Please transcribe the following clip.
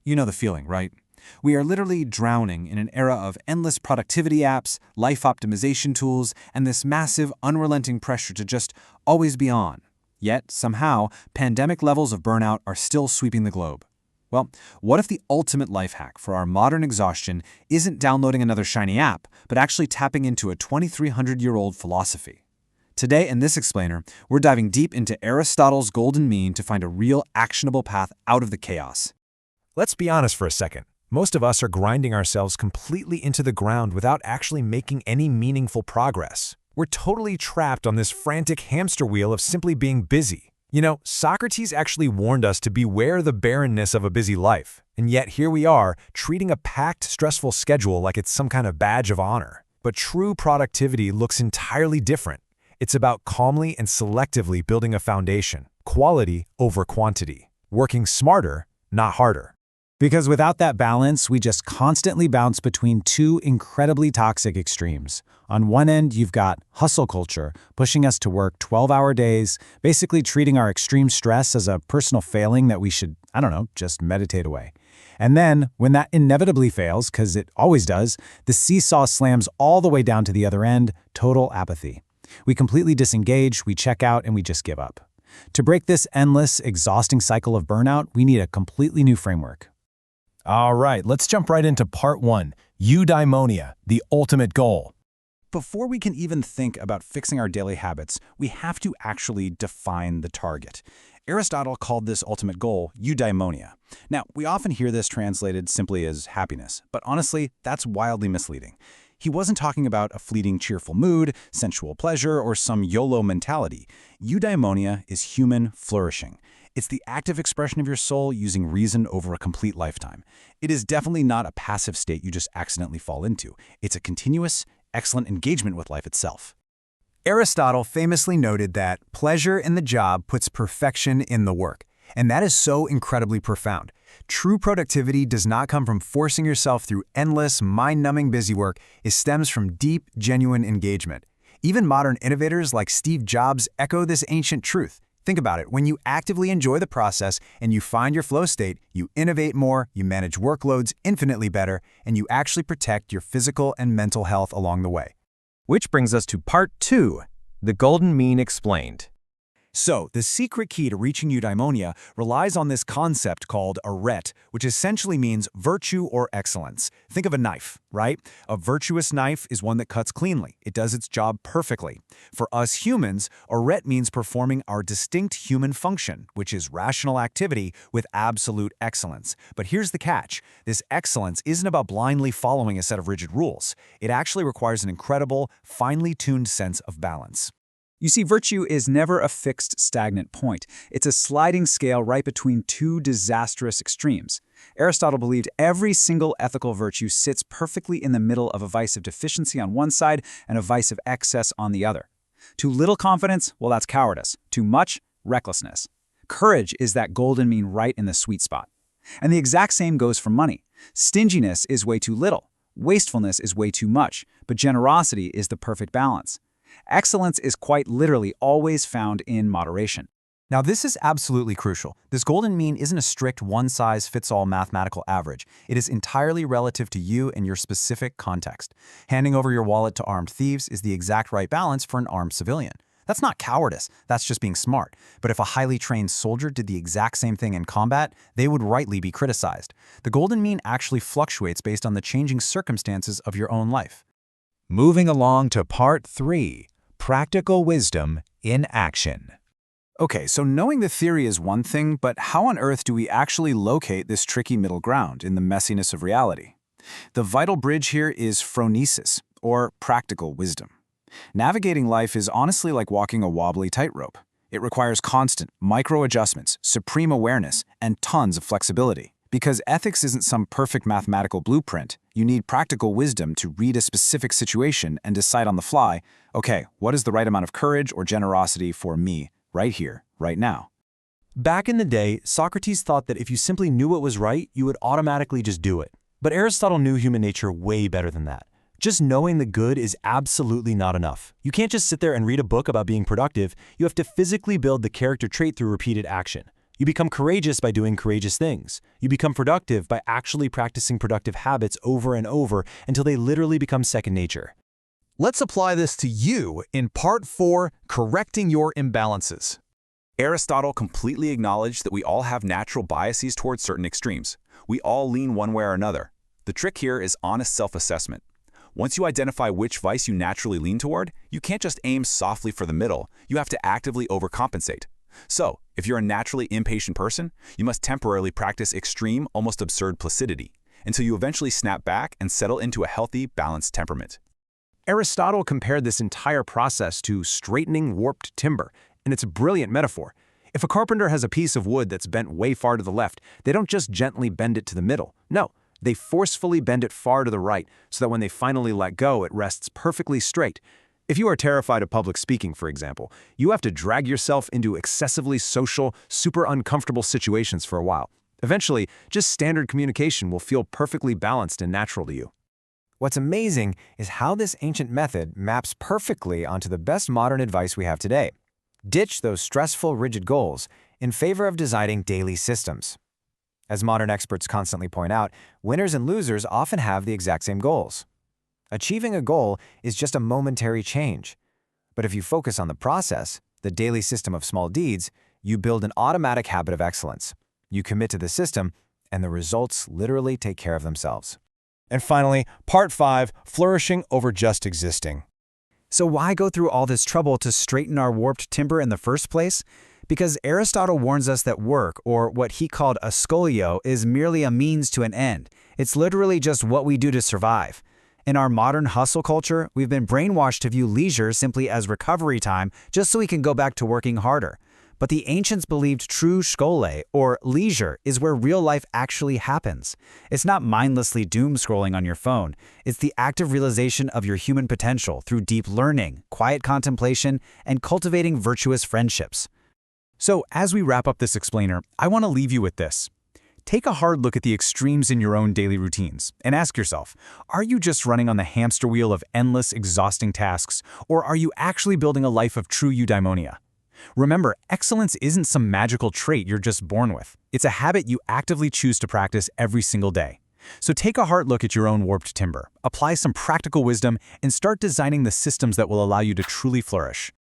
You know the feeling, right? We are literally drowning in an era of endless productivity apps, life optimization tools, and this massive, unrelenting pressure to just always be on. Yet, somehow, pandemic levels of burnout are still sweeping the globe. Well, what if the ultimate life hack for our modern exhaustion isn't downloading another shiny app, but actually tapping into a 2,300-year-old philosophy? Today in this explainer, we're diving deep into Aristotle's golden mean to find a real, actionable path out of the chaos. Let's be honest for a second. Most of us are grinding ourselves completely into the ground without actually making any meaningful progress. We're totally trapped on this frantic hamster wheel of simply being busy. You know, Socrates actually warned us to beware the barrenness of a busy life, and yet here we are, treating a packed, stressful schedule like it's some kind of badge of honor. But true productivity looks entirely different. It's about calmly and selectively building a foundation, quality over quantity, working smarter, not harder. Because without that balance, we just constantly bounce between two incredibly toxic extremes. On one end, you've got hustle culture, pushing us to work 12-hour days, basically treating our extreme stress as a personal failing that we should, just meditate away. And then, when that inevitably fails, because it always does, the seesaw slams all the way down to the other end, total apathy. We completely disengage, we check out, and we just give up. To break this endless, exhausting cycle of burnout, we need a completely new framework. All right, let's jump right into part 1, eudaimonia, the ultimate goal. Before we can even think about fixing our daily habits, we have to actually define the target. Aristotle called this ultimate goal eudaimonia. Now, we often hear this translated simply as happiness, but honestly, that's wildly misleading. He wasn't talking about a fleeting cheerful mood, sensual pleasure, or some YOLO mentality. Eudaimonia is human flourishing. It's the active expression of your soul using reason over a complete lifetime. It is definitely not a passive state you just accidentally fall into. It's a continuous, excellent engagement with life itself. Aristotle famously noted that pleasure in the job puts perfection in the work. And that is so incredibly profound. True productivity does not come from forcing yourself through endless, mind-numbing busy work. It stems from deep, genuine engagement. Even modern innovators like Steve Jobs echo this ancient truth. Think about it. When you actively enjoy the process and you find your flow state, you innovate more, you manage workloads infinitely better, and you actually protect your physical and mental health along the way. Which brings us to part 2, the golden mean explained. So, the secret key to reaching eudaimonia relies on this concept called arete, which essentially means virtue or excellence. Think of a knife, right? A virtuous knife is one that cuts cleanly. It does its job perfectly. For us humans, arete means performing our distinct human function, which is rational activity with absolute excellence. But here's the catch. This excellence isn't about blindly following a set of rigid rules. It actually requires an incredible, finely tuned sense of balance. You see, virtue is never a fixed, stagnant point. It's a sliding scale right between two disastrous extremes. Aristotle believed every single ethical virtue sits perfectly in the middle of a vice of deficiency on one side and a vice of excess on the other. Too little confidence? Well, that's cowardice. Too much? Recklessness. Courage is that golden mean right in the sweet spot. And the exact same goes for money. Stinginess is way too little. Wastefulness is way too much. But generosity is the perfect balance. Excellence is quite literally always found in moderation. Now, this is absolutely crucial. This golden mean isn't a strict one-size-fits-all mathematical average. It is entirely relative to you and your specific context. Handing over your wallet to armed thieves is the exact right balance for an armed civilian. That's not cowardice, that's just being smart. But if a highly trained soldier did the exact same thing in combat, they would rightly be criticized. The golden mean actually fluctuates based on the changing circumstances of your own life. Moving along to part 3, practical wisdom in action. Okay, so knowing the theory is one thing, but how on earth do we actually locate this tricky middle ground in the messiness of reality? The vital bridge here is phronesis, or practical wisdom. Navigating life is honestly like walking a wobbly tightrope. It requires constant, micro-adjustments, supreme awareness, and tons of flexibility. Because ethics isn't some perfect mathematical blueprint, you need practical wisdom to read a specific situation and decide on the fly, okay, what is the right amount of courage or generosity for me, right here, right now? Back in the day, Socrates thought that if you simply knew what was right, you would automatically just do it. But Aristotle knew human nature way better than that. Just knowing the good is absolutely not enough. You can't just sit there and read a book about being productive. You have to physically build the character trait through repeated action. You become courageous by doing courageous things. You become productive by actually practicing productive habits over and over until they literally become second nature. Let's apply this to you in Part 4, Correcting Your Imbalances. Aristotle completely acknowledged that we all have natural biases towards certain extremes. We all lean one way or another. The trick here is honest self-assessment. Once you identify which vice you naturally lean toward, you can't just aim softly for the middle, you have to actively overcompensate. So, if you're a naturally impatient person, you must temporarily practice extreme, almost absurd placidity, until you eventually snap back and settle into a healthy, balanced temperament. Aristotle compared this entire process to straightening warped timber, and it's a brilliant metaphor. If a carpenter has a piece of wood that's bent way far to the left, they don't just gently bend it to the middle. No, they forcefully bend it far to the right so that when they finally let go, it rests perfectly straight. If you are terrified of public speaking, for example, you have to drag yourself into excessively social, super uncomfortable situations for a while. Eventually, just standard communication will feel perfectly balanced and natural to you. What's amazing is how this ancient method maps perfectly onto the best modern advice we have today. Ditch those stressful, rigid goals in favor of designing daily systems. As modern experts constantly point out, winners and losers often have the exact same goals. Achieving a goal is just a momentary change. But if you focus on the process, the daily system of small deeds, you build an automatic habit of excellence. You commit to the system, and the results literally take care of themselves. And finally, Part 5, Flourishing over just existing. So why go through all this trouble to straighten our warped timber in the first place? Because Aristotle warns us that work, or what he called a scolio, is merely a means to an end. It's literally just what we do to survive. In our modern hustle culture, we've been brainwashed to view leisure simply as recovery time just so we can go back to working harder. But the ancients believed true skole, or leisure, is where real life actually happens. It's not mindlessly doom scrolling on your phone. It's the active realization of your human potential through deep learning, quiet contemplation, and cultivating virtuous friendships. So, as we wrap up this explainer, I want to leave you with this. Take a hard look at the extremes in your own daily routines and ask yourself, are you just running on the hamster wheel of endless, exhausting tasks, or are you actually building a life of true eudaimonia? Remember, excellence isn't some magical trait you're just born with. It's a habit you actively choose to practice every single day. So take a hard look at your own warped timber, apply some practical wisdom, and start designing the systems that will allow you to truly flourish.